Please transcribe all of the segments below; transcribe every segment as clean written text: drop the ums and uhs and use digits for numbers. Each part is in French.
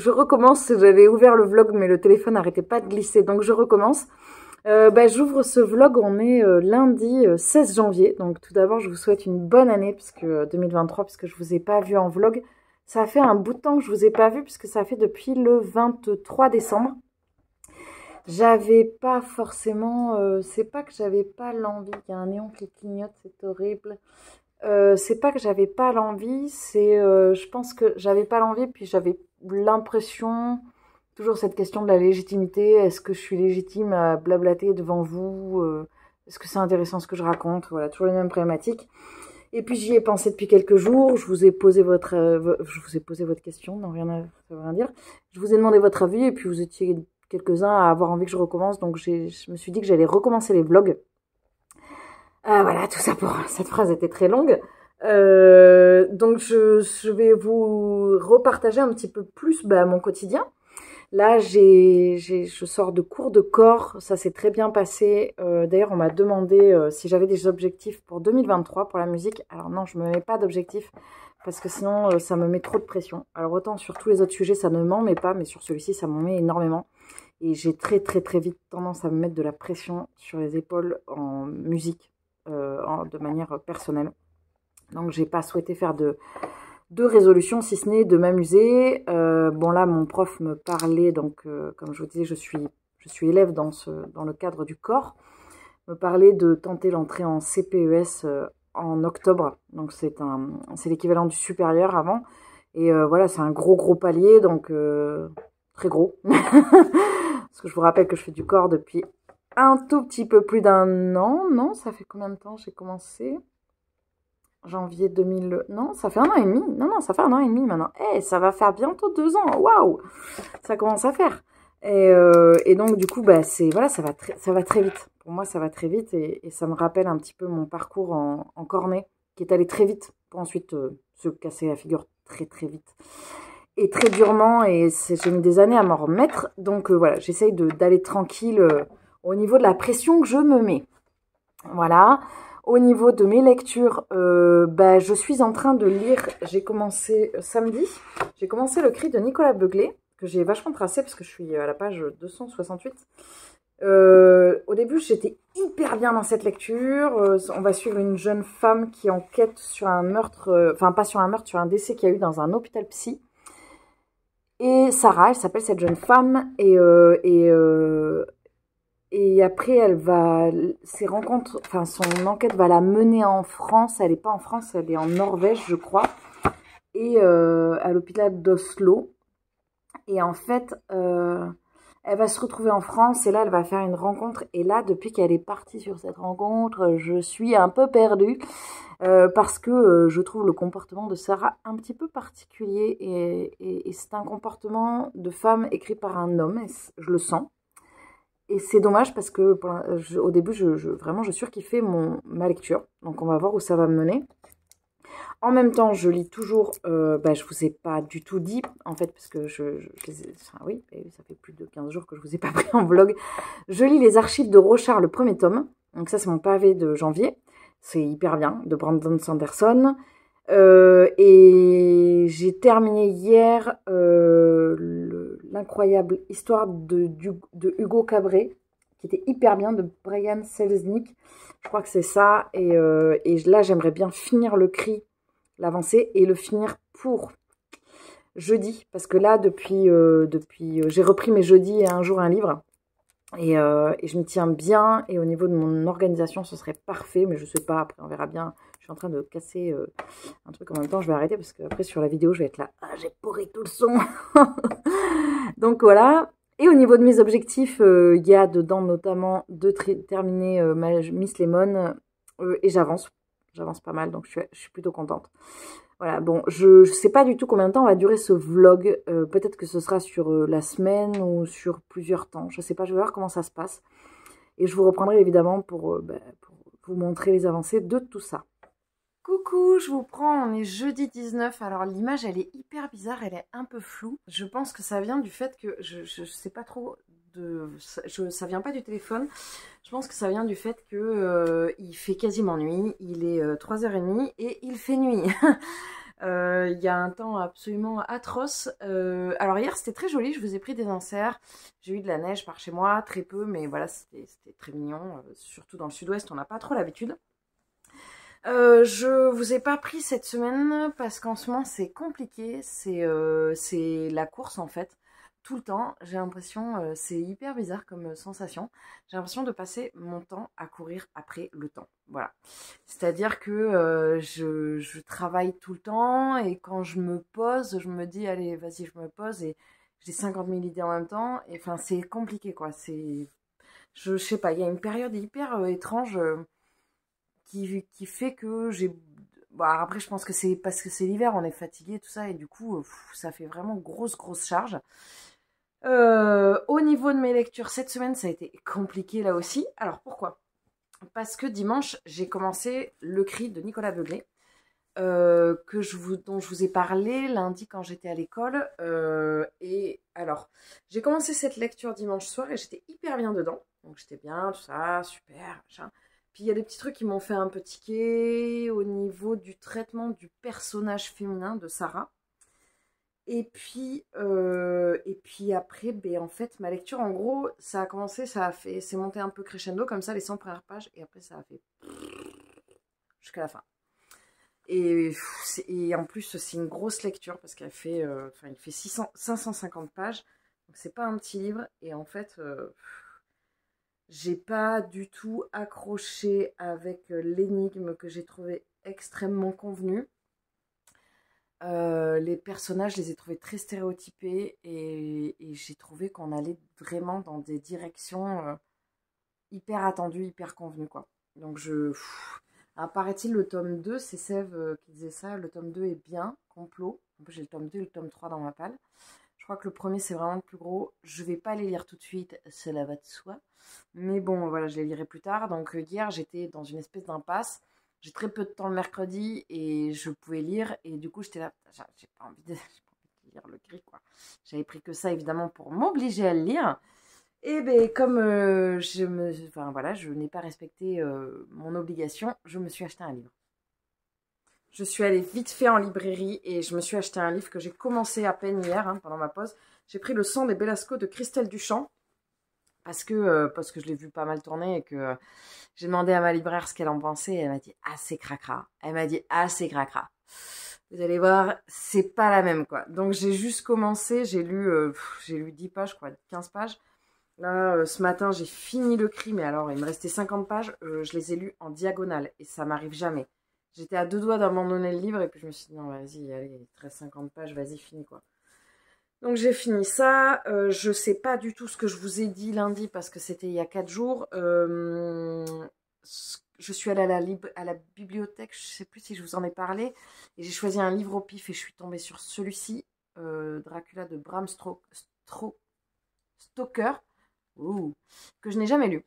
je recommence. J'avais ouvert le vlog, mais le téléphone n'arrêtait pas de glisser, donc je recommence. J'ouvre ce vlog, on est lundi 16 janvier. Donc tout d'abord, je vous souhaite une bonne année, puisque 2023, puisque je vous ai pas vu en vlog. Ça fait un bout de temps que je vous ai pas vu, puisque ça fait depuis le 23 décembre. J'avais pas forcément... c'est pas que j'avais pas l'envie. Il y a un néon qui clignote, c'est horrible. C'est pas que j'avais pas l'envie, c'est... je pense que j'avais pas l'envie, puis j'avais l'impression... Toujours cette question de la légitimité. Est-ce que je suis légitime à blablater devant vous? Est-ce que c'est intéressant ce que je raconte? Voilà, toujours les mêmes problématiques. Et puis j'y ai pensé depuis quelques jours. Je vous ai posé votre question. Non, ça veut rien dire. Je vous ai demandé votre avis et puis vous étiez quelques-uns à avoir envie que je recommence. Donc je me suis dit que j'allais recommencer les vlogs. Voilà, tout ça pour... Cette phrase était très longue. Donc je vais vous repartager un petit peu plus mon quotidien. Là, je sors de cours de corps, ça s'est très bien passé. D'ailleurs, on m'a demandé si j'avais des objectifs pour 2023 pour la musique. Alors non, je me mets pas d'objectifs parce que sinon, ça me met trop de pression. Alors autant sur tous les autres sujets, ça ne m'en met pas, mais sur celui-ci, ça m'en met énormément. Et j'ai très vite tendance à me mettre de la pression sur les épaules en musique, de manière personnelle. Donc, j'ai pas souhaité faire de résolution, si ce n'est de m'amuser. Bon là, mon prof me parlait, donc comme je vous disais, je suis élève dans le cadre du corps, me parlait de tenter l'entrée en CPES en octobre. Donc c'est l'équivalent du supérieur avant. Et voilà, c'est un gros palier, donc très gros. Parce que je vous rappelle que je fais du corps depuis un tout petit peu plus d'un an. Non, ça fait combien de temps j'ai commencé ? Janvier 2000... Non, ça fait 1 an et demi. Non, ça fait 1 an et demi maintenant. Ça va faire bientôt 2 ans. Waouh! Ça commence à faire. Et donc, du coup, voilà, ça va très vite. Pour moi, ça va très vite et ça me rappelle un petit peu mon parcours en cornet, qui est allé très vite pour ensuite se casser la figure très vite. Et très durement, et j'ai mis des années à m'en remettre. Donc, voilà, j'essaye d'aller tranquille au niveau de la pression que je me mets. Voilà. Au niveau de mes lectures, je suis en train de lire, j'ai commencé samedi, j'ai commencé Le Cri de Nicolas Beuglet, que j'ai vachement tracé parce que je suis à la page 268. Au début, j'étais hyper bien dans cette lecture. On va suivre une jeune femme qui enquête sur un meurtre, enfin pas sur un meurtre, sur un décès qu'il y a eu dans un hôpital psy. Et Sarah, elle s'appelle cette jeune femme, et après, son enquête va la mener en France. Elle n'est pas en France, elle est en Norvège, je crois. Et à l'hôpital d'Oslo. Et en fait, elle va se retrouver en France. Et là, elle va faire une rencontre. Et là, depuis qu'elle est partie sur cette rencontre, je suis un peu perdue. Parce que je trouve le comportement de Sarah un petit peu particulier. Et c'est un comportement de femme écrit par un homme. Et je le sens. Et c'est dommage parce que au début, vraiment, je surkiffais ma lecture. Donc, on va voir où ça va me mener. En même temps, je lis toujours... je vous ai pas du tout dit, en fait, parce que oui, ça fait plus de 15 jours que je vous ai pas pris en vlog. Je lis les archives de Rochard, le premier tome. Donc ça, c'est mon pavé de janvier. C'est hyper bien, de Brandon Sanderson. Et j'ai terminé hier l'incroyable histoire de Hugo Cabret, qui était hyper bien, de Brian Selznick. Je crois que c'est ça. Et là, j'aimerais bien finir Le Cri, l'avancée, et le finir pour jeudi. Parce que là, depuis j'ai repris mes jeudis et un jour un livre. Et je m'y tiens bien. Et au niveau de mon organisation, ce serait parfait. Mais je sais pas, après on verra bien. Je suis en train de casser un truc en même temps. Je vais arrêter parce qu'après sur la vidéo, je vais être là. Ah, j'ai pourri tout le son. Donc voilà. Et au niveau de mes objectifs, il y a dedans notamment de terminer Miss Lemon. Et j'avance. J'avance pas mal. Donc je suis plutôt contente. Voilà, bon, je sais pas du tout combien de temps va durer ce vlog. Peut-être que ce sera sur la semaine ou sur plusieurs temps. Je sais pas, je vais voir comment ça se passe. Et je vous reprendrai évidemment pour vous montrer les avancées de tout ça. Coucou, je vous prends, on est jeudi 19. Alors l'image, elle est hyper bizarre, elle est un peu floue. Je pense que ça vient du fait que, je sais pas trop, ça vient pas du téléphone. Je pense que ça vient du fait que il fait quasiment nuit. Il est 3h30 et il fait nuit. Il y a un temps absolument atroce. Alors hier c'était très joli, je vous ai pris des inserts, j'ai eu de la neige par chez moi, très peu, mais voilà, c'était très mignon. Surtout dans le sud-ouest, on n'a pas trop l'habitude. Je vous ai pas pris cette semaine parce qu'en ce moment c'est compliqué, c'est la course en fait. Tout le temps, j'ai l'impression, c'est hyper bizarre comme sensation, j'ai l'impression de passer mon temps à courir après le temps. Voilà. C'est-à-dire que je travaille tout le temps et quand je me pose, je me dis, allez, vas-y, je me pose et j'ai 50 000 idées en même temps. Et enfin, c'est compliqué quoi. Je sais pas, il y a une période hyper étrange. Qui fait que j'ai... Bon, après, je pense que c'est parce que c'est l'hiver, on est fatigué, tout ça, et du coup, ça fait vraiment grosse charge. Au niveau de mes lectures, cette semaine, ça a été compliqué là aussi. Alors, pourquoi? Parce que dimanche, j'ai commencé Le Cri de Nicolas Beuglet, dont je vous ai parlé lundi quand j'étais à l'école. Et alors, j'ai commencé cette lecture dimanche soir et j'étais hyper bien dedans. Donc, j'étais bien, tout ça, super, machin. Puis il y a des petits trucs qui m'ont fait un peu tiquer au niveau du traitement du personnage féminin de Sarah. Et puis après, ben, en fait, ma lecture, en gros, ça a commencé, c'est monté un peu crescendo, comme ça, les 100 premières pages, et après, ça a fait jusqu'à la fin. Et en plus, c'est une grosse lecture, parce qu'elle fait, enfin, il fait 550 pages, donc c'est pas un petit livre, et en fait, j'ai pas du tout accroché avec l'énigme que j'ai trouvé extrêmement convenue. Les personnages, je les ai trouvés très stéréotypés et j'ai trouvé qu'on allait vraiment dans des directions hyper attendues, hyper convenues, quoi. Donc paraît-il, le tome 2, c'est Sève qui disait ça, le tome 2 est bien, complot. En plus, j'ai le tome 2 et le tome 3 dans ma palle. Je crois que le premier, c'est vraiment le plus gros. Je vais pas les lire tout de suite, cela va de soi. Mais bon, voilà, je les lirai plus tard. Donc hier, j'étais dans une espèce d'impasse. J'ai très peu de temps le mercredi et je pouvais lire. Et du coup, j'étais là, j'ai pas envie de lire Le Cri, quoi. J'avais pris que ça, évidemment, pour m'obliger à le lire. Et ben comme enfin, voilà, je n'ai pas respecté mon obligation, je me suis acheté un livre. Je suis allée vite fait en librairie et je me suis acheté un livre que j'ai commencé à peine hier, hein, pendant ma pause. J'ai pris Le sang des Belasco de Christelle Duchamp parce que je l'ai vu pas mal tourner et que j'ai demandé à ma libraire ce qu'elle en pensait et elle m'a dit « Ah, c'est cracra ». Elle m'a dit « Ah, c'est cracra ». Vous allez voir, c'est pas la même, quoi. Donc j'ai juste commencé, j'ai lu 10 pages, quoi, 15 pages. Là, ce matin, j'ai fini Le Cri, mais alors, il me restait 50 pages. Je les ai lus en diagonale et ça m'arrive jamais. J'étais à deux doigts d'abandonner le livre et puis je me suis dit, non, vas-y, allez, il te reste 50 pages, vas-y, finis, quoi. Donc j'ai fini ça. Je sais pas du tout ce que je vous ai dit lundi parce que c'était il y a 4 jours. Je suis allée à la bibliothèque, je sais plus si je vous en ai parlé, et j'ai choisi un livre au pif et je suis tombée sur celui-ci, Dracula de Bram Stoker. Ouh, que je n'ai jamais lu.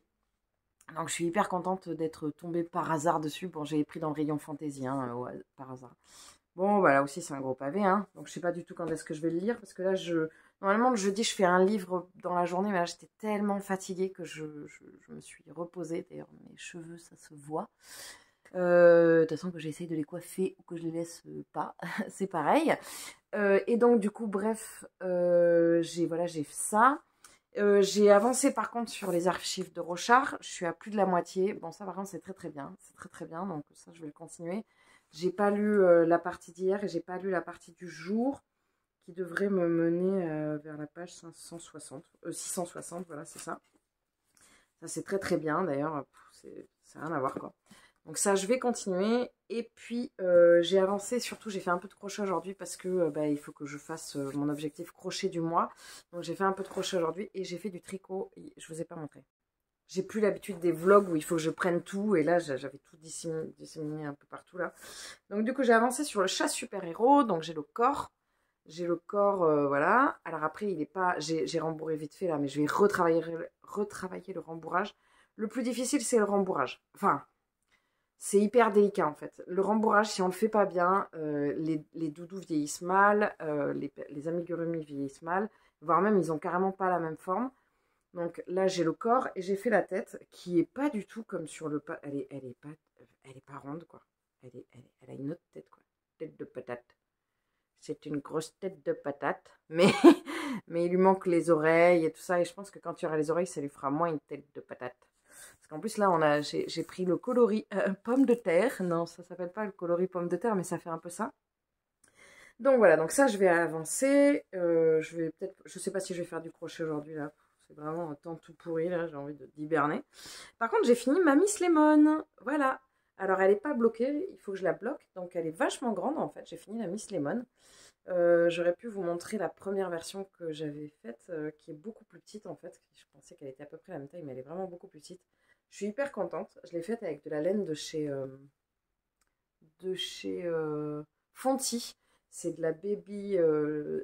Donc je suis hyper contente d'être tombée par hasard dessus. Bon, j'ai pris dans le rayon fantasy, hein, par hasard. Bon, bah là aussi c'est un gros pavé, hein. Donc je sais pas du tout quand est-ce que je vais le lire, parce que là, normalement le jeudi je fais un livre dans la journée, mais là j'étais tellement fatiguée que je me suis reposée. D'ailleurs mes cheveux, ça se voit. De toute façon que j'essaye de les coiffer ou que je les laisse pas, c'est pareil. Et donc du coup, bref, j'ai fait ça. J'ai avancé par contre sur les archives de Rochard. Je suis à plus de la moitié. Bon, ça par contre, c'est très bien. C'est très bien. Donc ça, je vais le continuer. J'ai pas lu la partie d'hier et j'ai pas lu la partie du jour qui devrait me mener vers la page 660. Voilà, c'est ça. Ça, c'est très bien. D'ailleurs, ça n'a rien à voir, quoi. Donc ça, je vais continuer. Et puis, j'ai avancé, surtout, j'ai fait un peu de crochet aujourd'hui parce que il faut que je fasse mon objectif crochet du mois. Donc j'ai fait un peu de crochet aujourd'hui et j'ai fait du tricot. Je vous ai pas montré. J'ai plus l'habitude des vlogs où il faut que je prenne tout. Et là, j'avais tout disséminé un peu partout là. Donc du coup, j'ai avancé sur le chat super-héros. Donc j'ai le corps. J'ai le corps, voilà. Alors après, il est pas... J'ai rembourré vite fait là, mais je vais retravailler le rembourrage. Le plus difficile, c'est le rembourrage. Enfin... C'est hyper délicat en fait. Le rembourrage, si on le fait pas bien, les doudous vieillissent mal, les amigurumi vieillissent mal, voire même ils ont carrément pas la même forme. Donc là j'ai le corps et j'ai fait la tête qui est pas du tout comme sur le pas. Elle est pas ronde quoi. Elle a une autre tête quoi. Tête de patate. C'est une grosse tête de patate, mais, mais il lui manque les oreilles et tout ça. Et je pense que quand il y aura les oreilles, ça lui fera moins une tête de patate. Parce qu'en plus, là, j'ai pris le coloris pomme de terre. Non, ça s'appelle pas le coloris pomme de terre, mais ça fait un peu ça. Donc voilà, donc ça, je vais avancer. Je vais peut-être, je sais pas si je vais faire du crochet aujourd'hui, là. C'est vraiment un temps tout pourri, là. J'ai envie d'hiberner. Par contre, j'ai fini ma Miss Lemon. Voilà. Alors, elle n'est pas bloquée, il faut que je la bloque. Donc, elle est vachement grande, en fait. J'ai fini la Miss Lemon. J'aurais pu vous montrer la première version que j'avais faite, qui est beaucoup plus petite, en fait. Je pensais qu'elle était à peu près la même taille, mais elle est vraiment beaucoup plus petite. Je suis hyper contente. Je l'ai faite avec de la laine de chez Fonty. C'est de la baby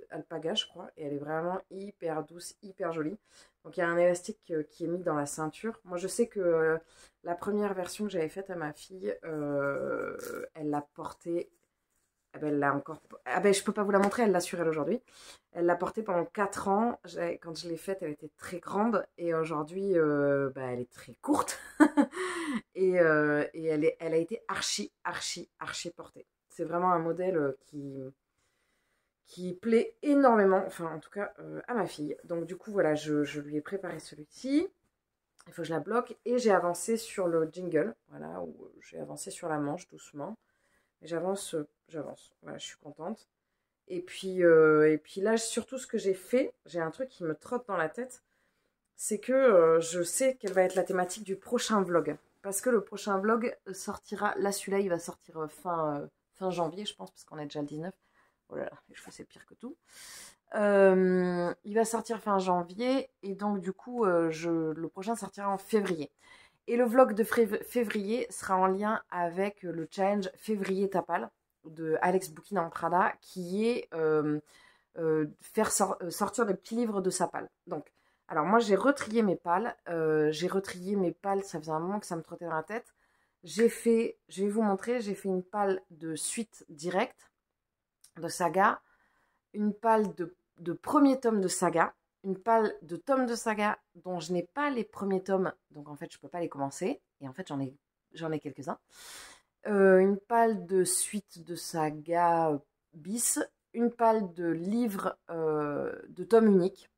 alpaga, je crois. Et elle est vraiment hyper douce, hyper jolie. Donc, il y a un élastique qui est mis dans la ceinture. Moi, je sais que la première version que j'avais faite à ma fille, elle l'a portée. Ah ben, elle l'a encore. Ah ben, je peux pas vous la montrer, elle l'a sur elle aujourd'hui. Elle l'a portée pendant 4 ans. Quand je l'ai faite, elle était très grande. Et aujourd'hui, bah, elle est très courte. et elle a été archi portée. C'est vraiment un modèle qui plaît énormément, enfin en tout cas à ma fille. Donc du coup voilà, je lui ai préparé celui-ci. Il faut que je la bloque et j'ai avancé sur le jingle, voilà, où j'ai avancé sur la manche doucement. J'avance, voilà, je suis contente. Et puis là, surtout ce que j'ai fait, j'ai un truc qui me trotte dans la tête, c'est que je sais quelle va être la thématique du prochain vlog. Parce que le prochain vlog sortira, là celui-là il va sortir fin janvier je pense, parce qu'on est déjà le 19. Oh là là, les cheveux c'est pire que tout. Il va sortir fin janvier et donc du coup le prochain sortira en février. Et le vlog de février sera en lien avec le challenge Février Tapal de Alex Bouquin en Prada qui est faire sortir des petits livres de sa palle. Donc, alors moi j'ai retrié mes palles. Ça faisait un moment que ça me trottait dans la tête. Je vais vous montrer, j'ai fait une palle de suite directe de saga, une palle de premier tome de saga, une palle de tome de saga dont je n'ai pas les premiers tomes, donc en fait je ne peux pas les commencer, et en fait j'en ai quelques-uns. Une palle de suite de saga bis, une palle de livres de tome unique,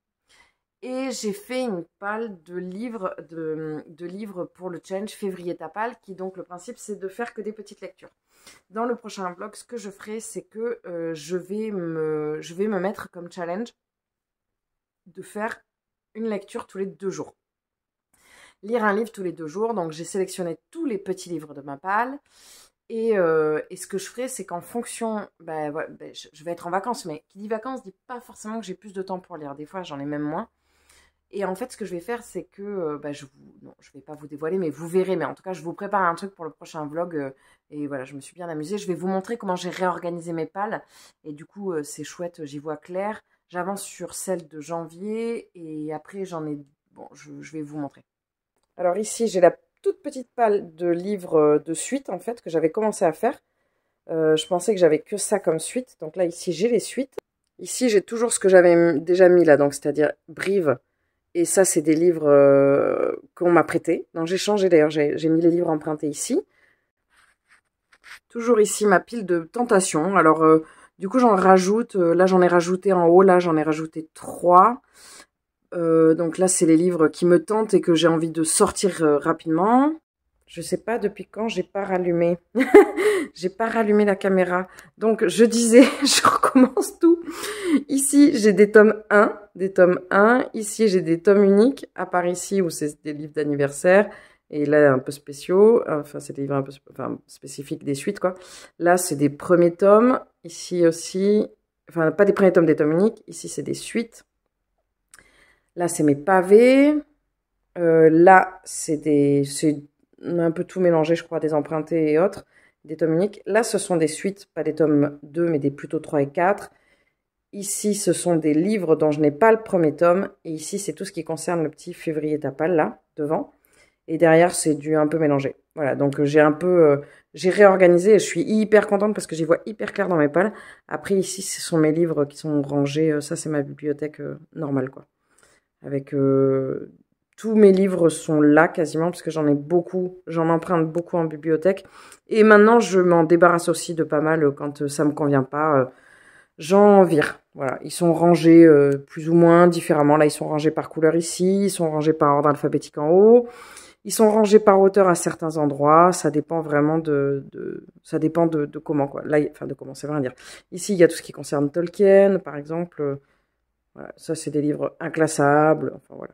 et j'ai fait une palle de livres pour le challenge Février Tapal, qui donc le principe c'est de faire que des petites lectures. Dans le prochain vlog, ce que je ferai, c'est que je vais me mettre comme challenge de faire une lecture tous les 2 jours. Lire un livre tous les 2 jours. Donc, j'ai sélectionné tous les petits livres de ma palle. Et ce que je ferai, c'est qu'en fonction... je vais être en vacances, mais qui dit vacances dit pas forcément que j'ai plus de temps pour lire. Des fois, j'en ai même moins. Et en fait, ce que je vais faire, c'est que je vais pas vous dévoiler, mais vous verrez. Mais en tout cas, je vous prépare un truc pour le prochain vlog. Et voilà, je me suis bien amusée. Je vais vous montrer comment j'ai réorganisé mes palles. Et du coup, c'est chouette, j'y vois clair. J'avance sur celle de janvier. Et après, j'en ai... Bon, je vais vous montrer. Alors ici, j'ai la toute petite palle de livres de suite, en fait, que j'avais commencé à faire. Je pensais que j'avais que ça comme suite. Donc là, ici, j'ai les suites. Ici, j'ai toujours ce que j'avais déjà mis là, donc c'est-à-dire Brive. Et ça, c'est des livres qu'on m'a prêtés. Donc, j'ai changé d'ailleurs, j'ai mis les livres empruntés ici. Toujours ici, ma pile de tentations. Alors, du coup, j'en rajoute. Là, j'en ai rajouté en haut. Là, j'en ai rajouté 3. Donc là, c'est les livres qui me tentent et que j'ai envie de sortir rapidement. Je sais pas depuis quand j'ai pas rallumé. J'ai pas rallumé la caméra. Donc, je disais, je recommence tout. Ici, j'ai des tomes 1. Ici, j'ai des tomes uniques. À part ici, où c'est des livres d'anniversaire. Et là, un peu spéciaux. Enfin, c'est des livres un peu spécifiques des suites, quoi. Là, c'est des premiers tomes. Ici aussi. Enfin, pas des premiers tomes, des tomes uniques. Ici, c'est des suites. Là, c'est mes pavés. Là, c'est un peu tout mélangé, je crois, des empruntés et autres. Des tomes uniques. Là, ce sont des suites, pas des tomes 2, mais plutôt 3 et 4. Ici, ce sont des livres dont je n'ai pas le premier tome. Et ici, c'est tout ce qui concerne le petit Février Tapal, là, devant. Et derrière, c'est du un peu mélangé. Voilà, donc j'ai réorganisé et je suis hyper contente parce que j'y vois hyper clair dans mes palles. Après, ici, ce sont mes livres qui sont rangés. Ça, c'est ma bibliothèque normale, quoi. Avec tous mes livres sont là quasiment parce que j'en ai beaucoup, j'en emprunte beaucoup en bibliothèque. Et maintenant, je m'en débarrasse aussi de pas mal quand ça me convient pas. j'en vire. Voilà, ils sont rangés plus ou moins différemment. Là, ils sont rangés par couleur ici, ils sont rangés par ordre alphabétique en haut. Ils sont rangés par hauteur à certains endroits. Ça dépend vraiment ça dépend de comment, quoi. Là, enfin, de comment, c'est vrai à dire. Ici, il y a tout ce qui concerne Tolkien, par exemple. Voilà, ça, c'est des livres inclassables. Enfin, voilà.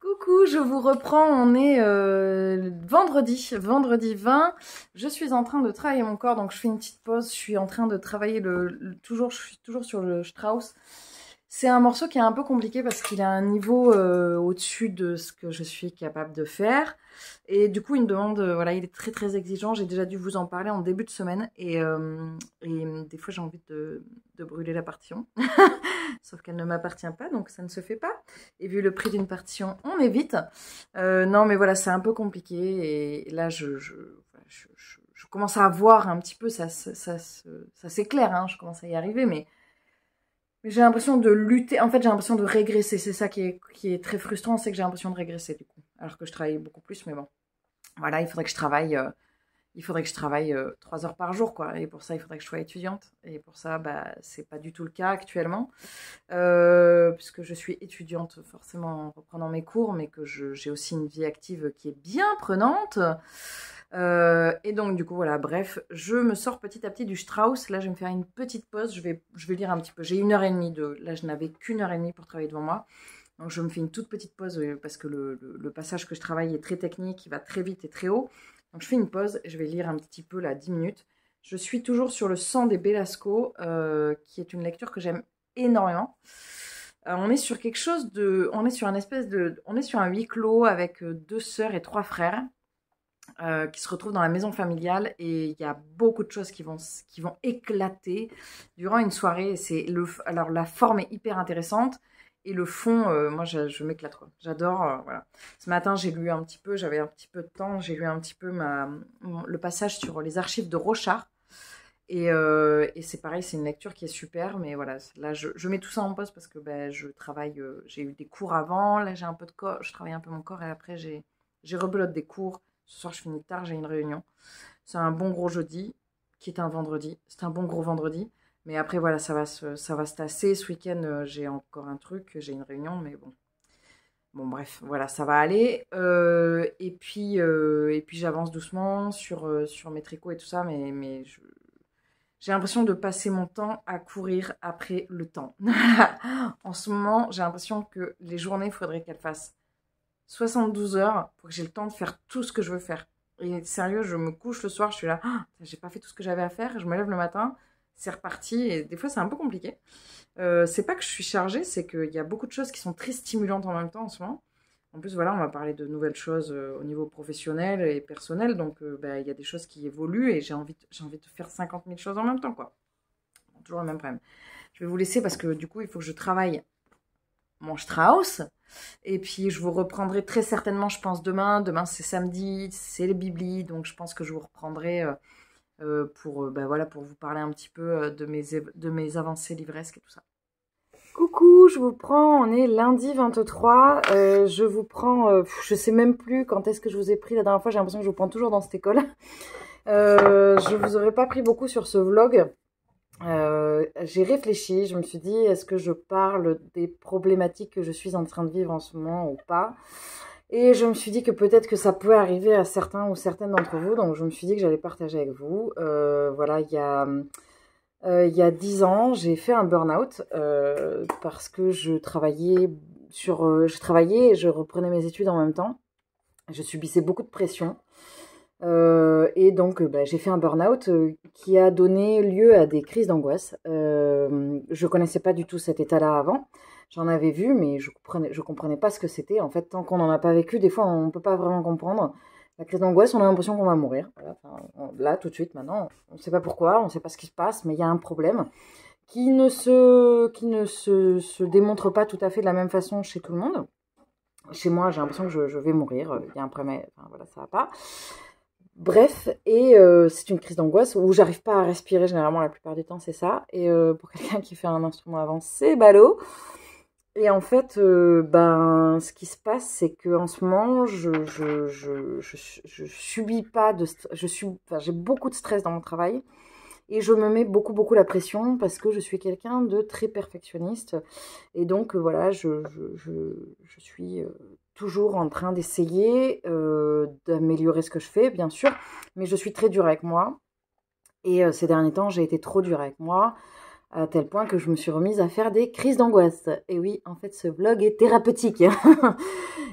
Coucou, je vous reprends, on est vendredi 20. Je suis en train de travailler mon corps, donc je fais une petite pause. Je suis en train de travailler je suis toujours sur le Strauss. C'est un morceau qui est un peu compliqué parce qu'il a un niveau au-dessus de ce que je suis capable de faire. Et du coup, il me demande, voilà, il est très très exigeant. J'ai déjà dû vous en parler en début de semaine. Et des fois, j'ai envie de brûler la partition. Sauf qu'elle ne m'appartient pas, donc ça ne se fait pas. Et vu le prix d'une partition, on évite. Non, mais voilà, c'est un peu compliqué. Et là, je commence à voir un petit peu, ça s'éclaire, hein, je commence à y arriver, mais j'ai l'impression de lutter. En fait, j'ai l'impression de régresser. C'est ça qui est très frustrant, c'est que j'ai l'impression de régresser, du coup. Alors que je travaille beaucoup plus, mais bon. Voilà, il faudrait que je travaille... 3 heures par jour, quoi. Et pour ça, il faudrait que je sois étudiante. Et pour ça, bah, c'est pas du tout le cas actuellement. Puisque je suis étudiante, forcément, en reprenant mes cours, mais que j'ai aussi une vie active qui est bien prenante. Et donc, du coup, voilà, bref, je me sors petit à petit du Strauss. Là, je vais me faire une petite pause. Je vais lire un petit peu. J'ai 1h30 Là, je n'avais qu'1h30 pour travailler devant moi. Donc, je me fais une toute petite pause parce que le passage que je travaille est très technique, il va très vite et très haut. Donc, je fais une pause et je vais lire un petit peu, là, 10 minutes. Je suis toujours sur le sang des Belasco, qui est une lecture que j'aime énormément. On est sur quelque chose de... On est sur un huis clos avec 2 sœurs et 3 frères qui se retrouvent dans la maison familiale et il y a beaucoup de choses qui vont éclater durant une soirée. Alors, la forme est hyper intéressante. Et le fond, moi, je m'éclate, quoi. J'adore, voilà. Ce matin, j'ai lu un petit peu, j'avais un petit peu de temps, j'ai lu un petit peu le passage sur les archives de Rochard. Et c'est pareil, c'est une lecture qui est super, mais voilà, là, je mets tout ça en pause parce que ben, je travaille, j'ai eu des cours avant, là, j'ai un peu de corps, je travaille un peu mon corps, et après, j'ai rebelote des cours. Ce soir, je finis tard, j'ai une réunion. C'est un bon gros jeudi, qui est un vendredi. C'est un bon gros vendredi. Mais après, voilà, ça va se tasser. Ce week-end, j'ai encore un truc, j'ai une réunion, mais bon. Bon, bref, voilà, ça va aller. Et puis j'avance doucement sur mes tricots et tout ça, mais j'ai l'impression de passer mon temps à courir après le temps. En ce moment, j'ai l'impression que les journées, il faudrait qu'elles fassent 72 heures pour que j'ai le temps de faire tout ce que je veux faire. Et sérieux, je me couche le soir, je suis là, ah, j'ai pas fait tout ce que j'avais à faire, je me lève le matin, c'est reparti, et des fois c'est un peu compliqué. C'est pas que je suis chargée, c'est qu'il y a beaucoup de choses qui sont très stimulantes en même temps en ce moment. En plus, voilà, on va parler de nouvelles choses au niveau professionnel et personnel, donc bah, y a des choses qui évoluent et j'ai envie de faire 50 000 choses en même temps, quoi. Bon, toujours le même problème. Je vais vous laisser parce que du coup, il faut que je travaille mon Strauss. Et puis, je vous reprendrai très certainement, je pense, demain. Demain, c'est samedi, c'est les Bibli, donc je pense que je vous reprendrai ben voilà, pour vous parler un petit peu de mes avancées livresques et tout ça. Coucou, je vous prends, on est lundi 23, je vous prends, je sais même plus quand est-ce que je vous ai pris la dernière fois, j'ai l'impression que je vous prends toujours dans cette école. Je vous aurais pas pris beaucoup sur ce vlog. J'ai réfléchi, je me suis dit, est-ce que je parle des problématiques que je suis en train de vivre en ce moment ou pas? Et je me suis dit que peut-être que ça pouvait arriver à certains ou certaines d'entre vous, donc je me suis dit que j'allais partager avec vous. Voilà, il y a Il y a 10 ans, j'ai fait un burn-out parce que je travaillais et je reprenais mes études en même temps. Je subissais beaucoup de pression. Et donc, j'ai fait un burn-out qui a donné lieu à des crises d'angoisse. Je connaissais pas du tout cet état-là avant. J'en avais vu, mais je comprenais pas ce que c'était. En fait, tant qu'on n'en a pas vécu, des fois, on peut pas vraiment comprendre. La crise d'angoisse, on a l'impression qu'on va mourir. Voilà, enfin, là, tout de suite, maintenant, on ne sait pas pourquoi, on ne sait pas ce qui se passe, mais il y a un problème qui ne se démontre pas tout à fait de la même façon chez tout le monde. Chez moi, j'ai l'impression que je vais mourir. Il y a un problème, enfin, voilà, ça va pas. Bref, et c'est une crise d'angoisse où j'arrive pas à respirer, généralement la plupart du temps, c'est ça. Et pour quelqu'un qui fait un instrument avant, c'est ballot. Et en fait, ce qui se passe, c'est que en ce moment, je subis pas de, j'ai beaucoup de stress dans mon travail et je me mets beaucoup la pression parce que je suis quelqu'un de très perfectionniste et donc voilà, je suis toujours en train d'essayer d'améliorer ce que je fais, bien sûr, mais je suis très dure avec moi et ces derniers temps, j'ai été trop dure avec moi à tel point que je me suis remise à faire des crises d'angoisse. Et oui, en fait, ce vlog est thérapeutique.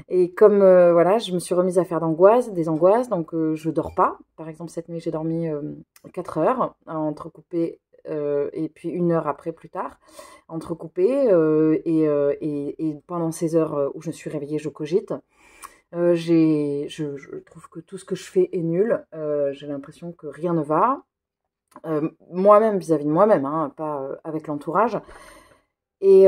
Et comme, voilà, je me suis remise à faire des angoisses, donc je dors pas. Par exemple, cette nuit, j'ai dormi 4 heures, entrecoupées, et puis 1 heure après, plus tard, entrecoupées, et pendant ces heures où je suis réveillée, je cogite. Je trouve que tout ce que je fais est nul. J'ai l'impression que rien ne va. Moi-même, vis-à-vis de moi-même, hein, pas avec l'entourage. Et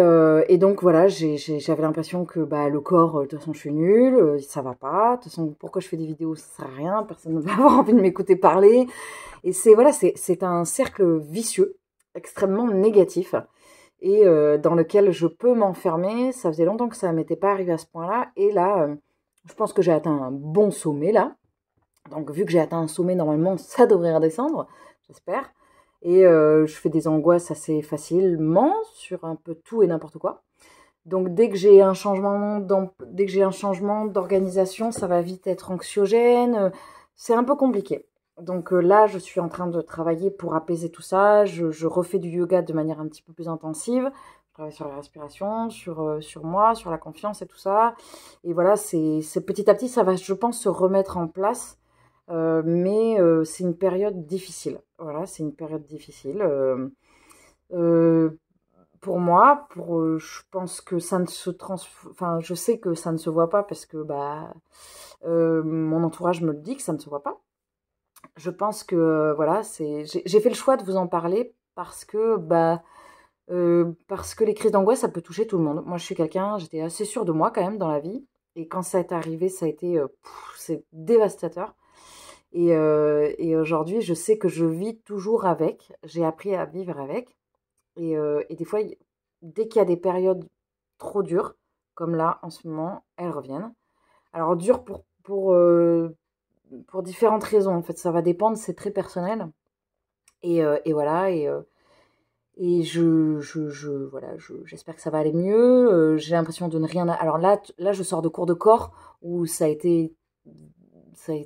donc voilà, j'avais l'impression que le corps, de toute façon, je suis nulle, ça va pas. De toute façon, pourquoi je fais des vidéos, ça sert à rien, personne ne va avoir envie de m'écouter parler. Et c'est un cercle vicieux, extrêmement négatif, et dans lequel je peux m'enfermer. Ça faisait longtemps que ça m'était pas arrivé à ce point-là, et là, je pense que j'ai atteint un bon sommet là. Donc vu que j'ai atteint un sommet, normalement, ça devrait redescendre, j'espère. Et je fais des angoisses assez facilement sur un peu tout et n'importe quoi. Donc dès que j'ai un changement d'organisation, ça va vite être anxiogène. C'est un peu compliqué. Donc là, je suis en train de travailler pour apaiser tout ça. Je refais du yoga de manière un petit peu plus intensive. Je travaille sur la respiration, sur moi, sur la confiance et tout ça. Et voilà, c'est petit à petit, ça va, je pense, se remettre en place. Mais c'est une période difficile. Voilà, c'est une période difficile. Euh, pour moi, je pense que ça ne se enfin, je sais que ça ne se voit pas parce que mon entourage me le dit que ça ne se voit pas. Je pense que voilà, j'ai fait le choix de vous en parler parce que les crises d'angoisse, ça peut toucher tout le monde. Moi, j'étais assez sûre de moi quand même dans la vie, et quand ça est arrivé, ça a été c'est dévastateur. Et aujourd'hui, je sais que je vis toujours avec. J'ai appris à vivre avec. Et des fois, dès qu'il y a des périodes trop dures, comme là, en ce moment, elles reviennent. Alors, dures pour différentes raisons. En fait, ça va dépendre, c'est très personnel. Et voilà. Et voilà, j'espère que ça va aller mieux. J'ai l'impression de ne rien... Alors là, je sors de cours de corps où ça a été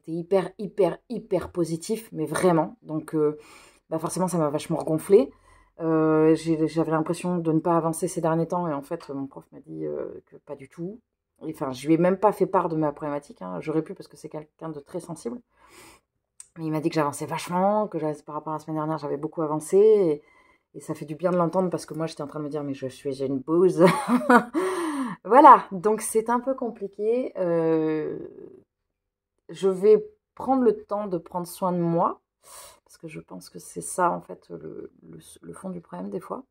hyper positif, mais vraiment. Donc, forcément, ça m'a vachement regonflé. J'avais l'impression de ne pas avancer ces derniers temps, et en fait, mon prof m'a dit que pas du tout. Enfin, je lui ai même pas fait part de ma problématique, hein. J'aurais pu parce que c'est quelqu'un de très sensible. Mais il m'a dit que j'avançais vachement, par rapport à la semaine dernière, j'avais beaucoup avancé. Et ça fait du bien de l'entendre parce que moi, j'étais en train de me dire, mais je suis une bouse. Voilà, donc c'est un peu compliqué. Je vais prendre le temps de prendre soin de moi, parce que je pense que c'est ça, en fait, le fond du problème, des fois.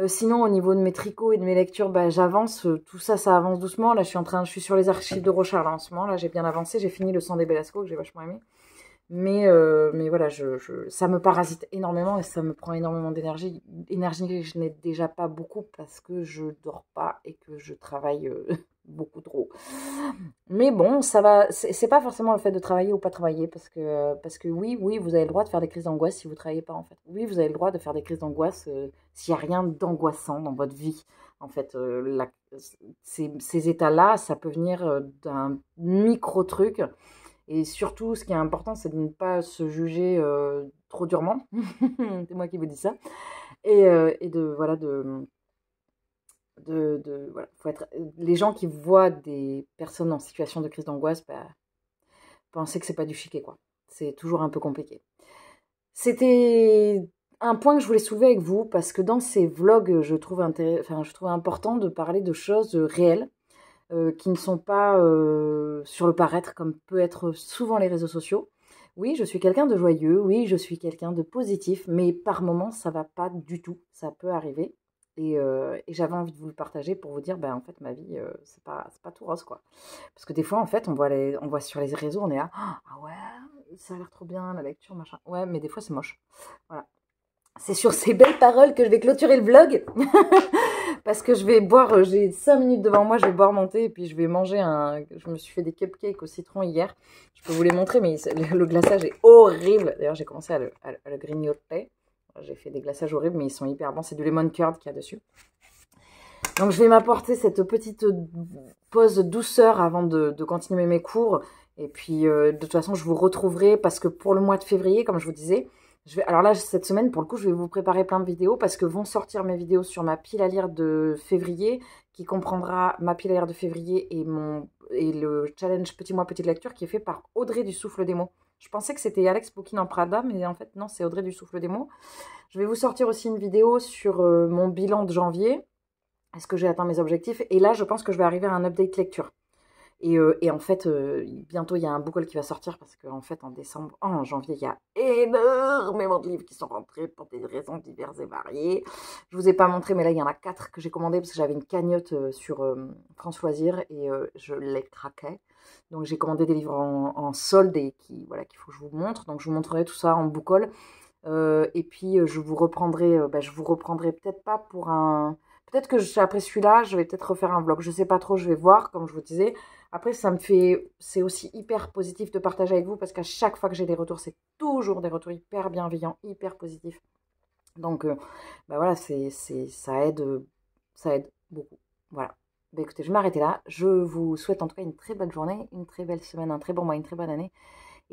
Sinon, au niveau de mes tricots et de mes lectures, j'avance. Tout ça, ça avance doucement. Là, je suis sur les archives de Rochard, là, en ce moment. Là, j'ai bien avancé. J'ai fini le sang des Belasco, que j'ai vachement aimé. Mais voilà, ça me parasite énormément et ça me prend énormément d'énergie. Énergie que je n'ai déjà pas beaucoup parce que je dors pas et que je travaille beaucoup trop. Mais bon, ça va. C'est pas forcément le fait de travailler ou pas travailler parce que oui, vous avez le droit de faire des crises d'angoisse si vous travaillez pas, en fait. Oui, vous avez le droit de faire des crises d'angoisse s'il n'y a rien d'angoissant dans votre vie. En fait, ces états-là, ça peut venir d'un micro truc. Et surtout, ce qui est important, c'est de ne pas se juger trop durement. C'est moi qui vous dis ça. Et de, voilà, voilà, faut être, les gens qui voient des personnes en situation de crise d'angoisse, bah, pensez que c'est pas du chiquet, quoi. C'est toujours un peu compliqué. C'était un point que je voulais soulever avec vous parce que dans ces vlogs, je trouve important de parler de choses réelles qui ne sont pas sur le paraître comme peut être souvent les réseaux sociaux. Oui, je suis quelqu'un de joyeux, oui, je suis quelqu'un de positif, mais par moments, ça va pas du tout. Ça peut arriver. Et j'avais envie de vous le partager pour vous dire, ben en fait, ma vie, c'est pas tout rose, quoi. Parce que des fois, en fait, on voit sur les réseaux, on est là, ah ouais, ça a l'air trop bien, la lecture, machin. Ouais, mais des fois, c'est moche. Voilà. C'est sur ces belles paroles que je vais clôturer le vlog. Parce que je vais boire, j'ai 5 minutes devant moi, je vais boire mon thé et puis je vais manger je me suis fait des cupcakes au citron hier. Je peux vous les montrer, mais le glaçage est horrible. D'ailleurs, j'ai commencé à le grignoter. J'ai fait des glaçages horribles, mais ils sont hyper bons. C'est du lemon curd qu'il y a dessus. Donc, je vais m'apporter cette petite pause douceur avant de continuer mes cours. Et puis, de toute façon, je vous retrouverai parce que pour le mois de février, comme je vous disais, alors là, cette semaine, pour le coup, je vais vous préparer plein de vidéos parce que vont sortir mes vidéos sur ma pile à lire de février, qui comprendra ma pile à lire de février et le challenge Petit mois, petite lecture qui est fait par Audrey du Souffle des mots. Je pensais que c'était Alex Bouquin en Prada, mais en fait, non, c'est Audrey du Souffle des mots. Je vais vous sortir aussi une vidéo sur mon bilan de janvier. Est-ce que j'ai atteint mes objectifs? Et là, je pense que je vais arriver à un update lecture. Et en fait, bientôt, il y a un book qui va sortir parce qu'en fait, en janvier, il y a énormément de livres qui sont rentrés pour des raisons diverses et variées. Je vous ai pas montré, mais là, il y en a 4 que j'ai commandés parce que j'avais une cagnotte sur France Loisirs et je les craquais. Donc, j'ai commandé des livres en solde et qu'il faut que je vous montre. Donc, je vous montrerai tout ça en book haul. Et puis, je vous reprendrai peut-être pas pour un... Peut-être que après celui-là, je vais peut-être refaire un vlog. Je sais pas trop, je vais voir, comme je vous disais. Après, c'est aussi hyper positif de partager avec vous parce qu'à chaque fois que j'ai des retours, c'est toujours des retours hyper bienveillants, hyper positifs. Donc, voilà, ça aide beaucoup. Voilà. Bah, écoutez, je vais m'arrêter là. Je vous souhaite en tout cas une très belle journée, une très belle semaine, un très bon mois, une très bonne année.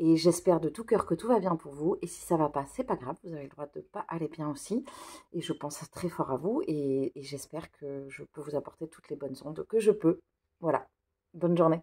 Et j'espère de tout cœur que tout va bien pour vous. Et si ça va pas, c'est pas grave. Vous avez le droit de pas aller bien aussi. Et je pense très fort à vous. Et j'espère que je peux vous apporter toutes les bonnes ondes que je peux. Voilà. Bonne journée.